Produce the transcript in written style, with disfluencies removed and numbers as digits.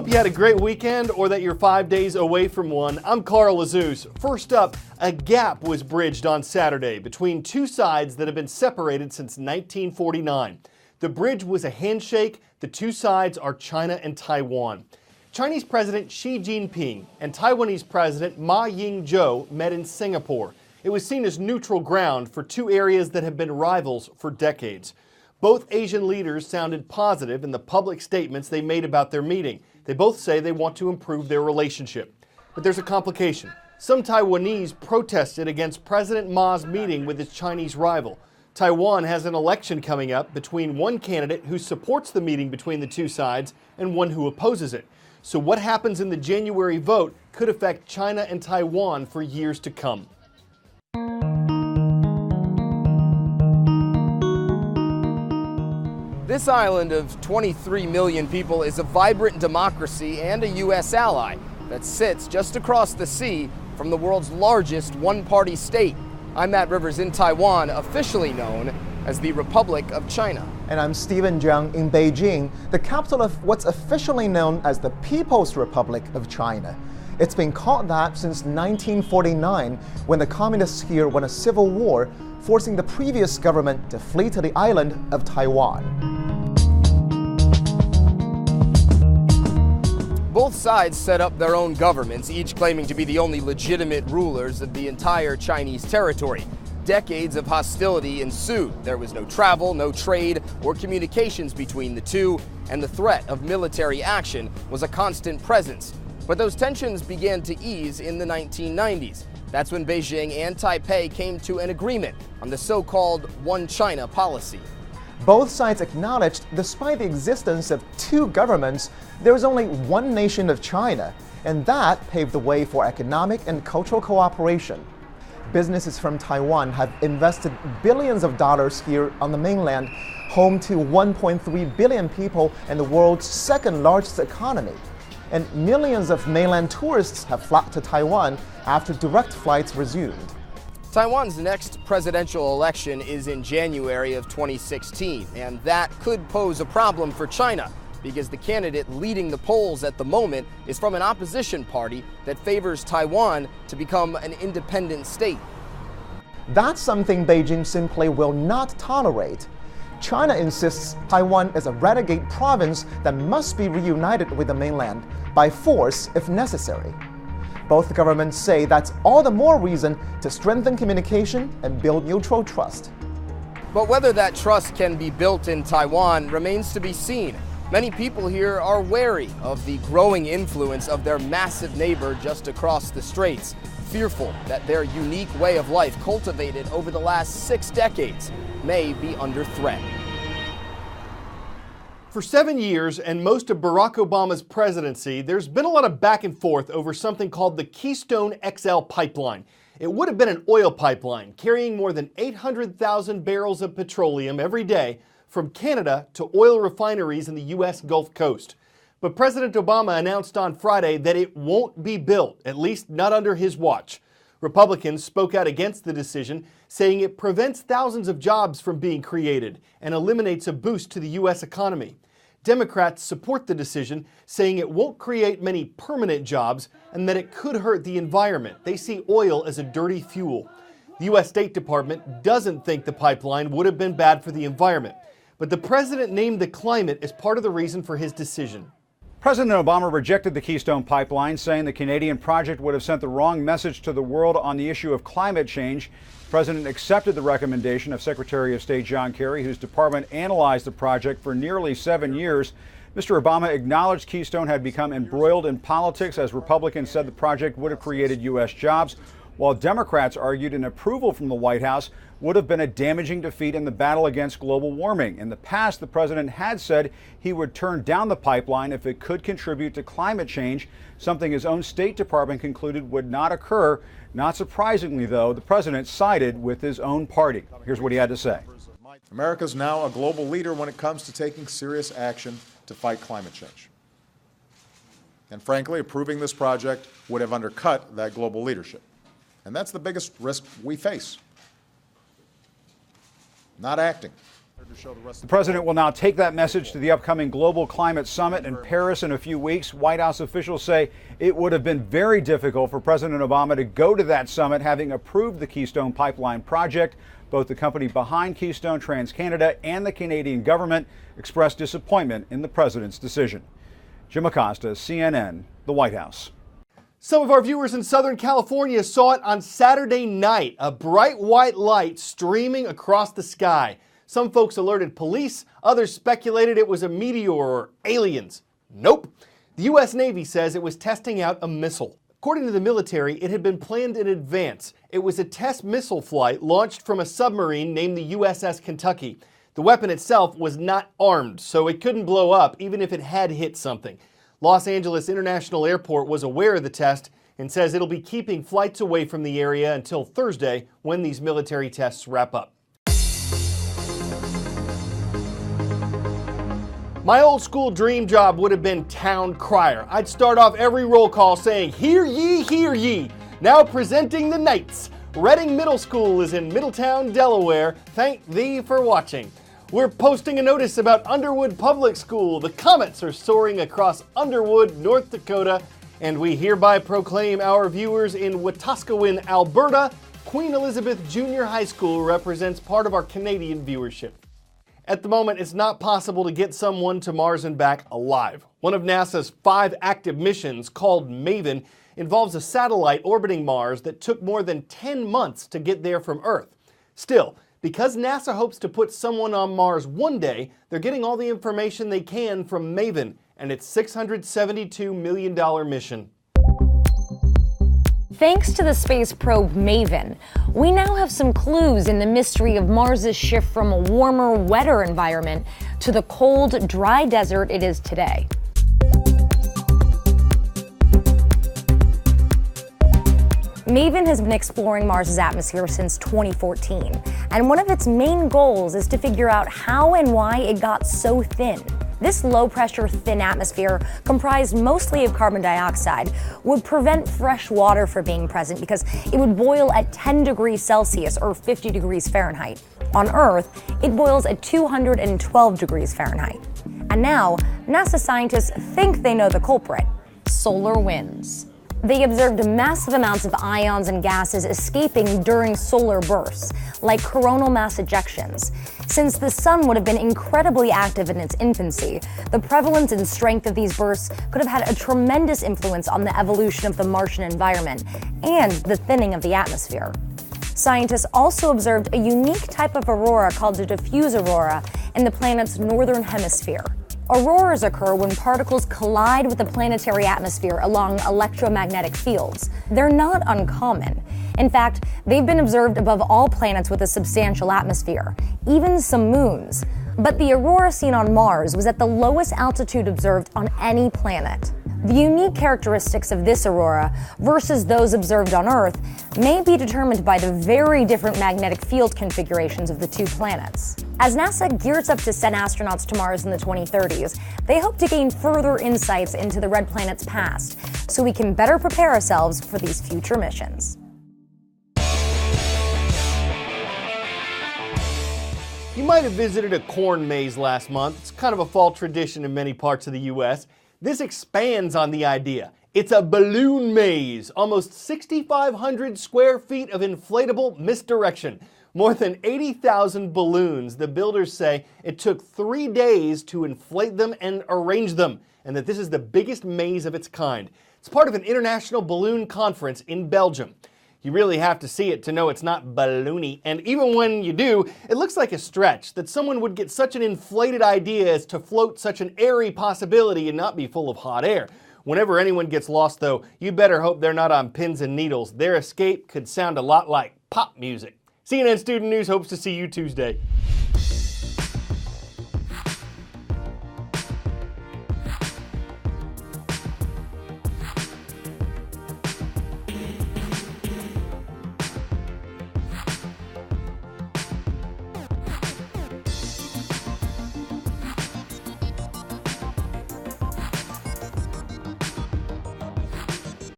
hope you had a great weekend or that you're 5 days away from one. I'm Carl Azuz. First up, a gap was bridged on Saturday between two sides that have been separated since 1949. The bridge was a handshake. The two sides are China and Taiwan. Chinese President Xi Jinping and Taiwanese President Ma Ying-jeou met in Singapore. It was seen as neutral ground for two areas that have been rivals for decades. Both Asian leaders sounded positive in the public statements they made about their meeting. They both say they want to improve their relationship. But there's a complication. Some Taiwanese protested against President Ma's meeting with his Chinese rival. Taiwan has an election coming up between one candidate who supports the meeting between the two sides and one who opposes it. So what happens in the January vote could affect China and Taiwan for years to come. This island of 23 million people is a vibrant democracy and a U.S. ally that sits just across the sea from the world's largest one-party state. I'm Matt Rivers in Taiwan, officially known as the Republic of China. And I'm Stephen Zhang in Beijing, the capital of what's officially known as the People's Republic of China. It's been called that since 1949, when the communists here won a civil war, forcing the previous government to flee to the island of Taiwan. Both sides set up their own governments, each claiming to be the only legitimate rulers of the entire Chinese territory. Decades of hostility ensued. There was no travel, no trade, or communications between the two, and the threat of military action was a constant presence. But those tensions began to ease in the 1990s. That's when Beijing and Taipei came to an agreement on the so-called One China policy. Both sides acknowledged, despite the existence of two governments, there is only one nation of China, and that paved the way for economic and cultural cooperation. Businesses from Taiwan have invested billions of dollars here on the mainland, home to 1.3 billion people and the world's second largest economy. And millions of mainland tourists have flocked to Taiwan after direct flights resumed. Taiwan's next presidential election is in January of 2016, and that could pose a problem for China because the candidate leading the polls at the moment is from an opposition party that favors Taiwan to become an independent state. That's something Beijing simply will not tolerate. China insists Taiwan is a renegade province that must be reunited with the mainland by force if necessary. Both governments say that's all the more reason to strengthen communication and build mutual trust. But whether that trust can be built in Taiwan remains to be seen. Many people here are wary of the growing influence of their massive neighbor just across the straits, fearful that their unique way of life cultivated over the last 6 decades may be under threat. For 7 years and most of Barack Obama's presidency, there's been a lot of back and forth over something called the Keystone XL pipeline. It would have been an oil pipeline carrying more than 800,000 barrels of petroleum every day from Canada to oil refineries in the U.S. Gulf Coast. But President Obama announced on Friday that it won't be built, at least not under his watch. Republicans spoke out against the decision, saying it prevents thousands of jobs from being created and eliminates a boost to the U.S. economy. Democrats support the decision, saying it won't create many permanent jobs and that it could hurt the environment. They see oil as a dirty fuel. The U.S. State Department doesn't think the pipeline would have been bad for the environment, but the president named the climate as part of the reason for his decision. President Obama rejected the Keystone Pipeline, saying the Canadian project would have sent the wrong message to the world on the issue of climate change. The president accepted the recommendation of Secretary of State John Kerry, whose department analyzed the project for nearly 7 years. Mr. Obama acknowledged Keystone had become embroiled in politics as Republicans said the project would have created U.S. jobs, while Democrats argued an approval from the White House would have been a damaging defeat in the battle against global warming. In the past, the president had said he would turn down the pipeline if it could contribute to climate change, something his own State Department concluded would not occur. Not surprisingly, though, the president sided with his own party. Here's what he had to say. America's now a global leader when it comes to taking serious action to fight climate change. And frankly, approving this project would have undercut that global leadership. And that's the biggest risk we face. Not acting. The president will now take that message to the upcoming Global Climate Summit in Paris in a few weeks. White House officials say it would have been very difficult for President Obama to go to that summit, having approved the Keystone Pipeline project. Both the company behind Keystone, TransCanada, and the Canadian government expressed disappointment in the president's decision. Jim Acosta, CNN, the White House. Some of our viewers in Southern California saw it on Saturday night, a bright white light streaming across the sky. Some folks alerted police, others speculated it was a meteor or aliens. Nope. The U.S. Navy says it was testing out a missile. According to the military, it had been planned in advance. It was a test missile flight launched from a submarine named the USS Kentucky. The weapon itself was not armed, so it couldn't blow up even if it had hit something. Los Angeles International Airport was aware of the test and says it'll be keeping flights away from the area until Thursday when these military tests wrap up. My old school dream job would have been town crier. I'd start off every roll call saying, "Hear ye, hear ye." Now presenting the Knights. Reading Middle School is in Middletown, Delaware. Thank thee for watching. We're posting a notice about Underwood Public School. The comets are soaring across Underwood, North Dakota, and we hereby proclaim our viewers in Wetaskiwin, Alberta. Queen Elizabeth Junior High School represents part of our Canadian viewership. At the moment, it's not possible to get someone to Mars and back alive. One of NASA's 5 active missions, called MAVEN, involves a satellite orbiting Mars that took more than 10 months to get there from Earth. Still, because NASA hopes to put someone on Mars one day, they're getting all the information they can from MAVEN and its $672 million mission. Thanks to the space probe MAVEN, we now have some clues in the mystery of Mars's shift from a warmer, wetter environment to the cold, dry desert it is today. MAVEN has been exploring Mars's atmosphere since 2014, and one of its main goals is to figure out how and why it got so thin. This low-pressure, thin atmosphere, comprised mostly of carbon dioxide, would prevent fresh water from being present because it would boil at 10 degrees Celsius or 50 degrees Fahrenheit. On Earth, it boils at 212 degrees Fahrenheit. And now, NASA scientists think they know the culprit: solar winds. They observed massive amounts of ions and gases escaping during solar bursts, like coronal mass ejections. Since the sun would have been incredibly active in its infancy, the prevalence and strength of these bursts could have had a tremendous influence on the evolution of the Martian environment and the thinning of the atmosphere. Scientists also observed a unique type of aurora called a diffuse aurora in the planet's northern hemisphere. Auroras occur when particles collide with the planetary atmosphere along electromagnetic fields. They're not uncommon. In fact, they've been observed above all planets with a substantial atmosphere, even some moons. But the aurora seen on Mars was at the lowest altitude observed on any planet. The unique characteristics of this aurora versus those observed on Earth may be determined by the very different magnetic field configurations of the two planets. As NASA gears up to send astronauts to Mars in the 2030s, they hope to gain further insights into the red planet's past, so we can better prepare ourselves for these future missions. You might have visited a corn maze last month. It's kind of a fall tradition in many parts of the U.S. This expands on the idea. It's a balloon maze, almost 6,500 square feet of inflatable misdirection. More than 80,000 balloons. The builders say it took 3 days to inflate them and arrange them, and that this is the biggest maze of its kind. It's part of an international balloon conference in Belgium. You really have to see it to know it's not balloony, and even when you do, it looks like a stretch that someone would get such an inflated idea as to float such an airy possibility and not be full of hot air. Whenever anyone gets lost, though, you better hope they're not on pins and needles. Their escape could sound a lot like pop music. CNN Student News hopes to see you Tuesday.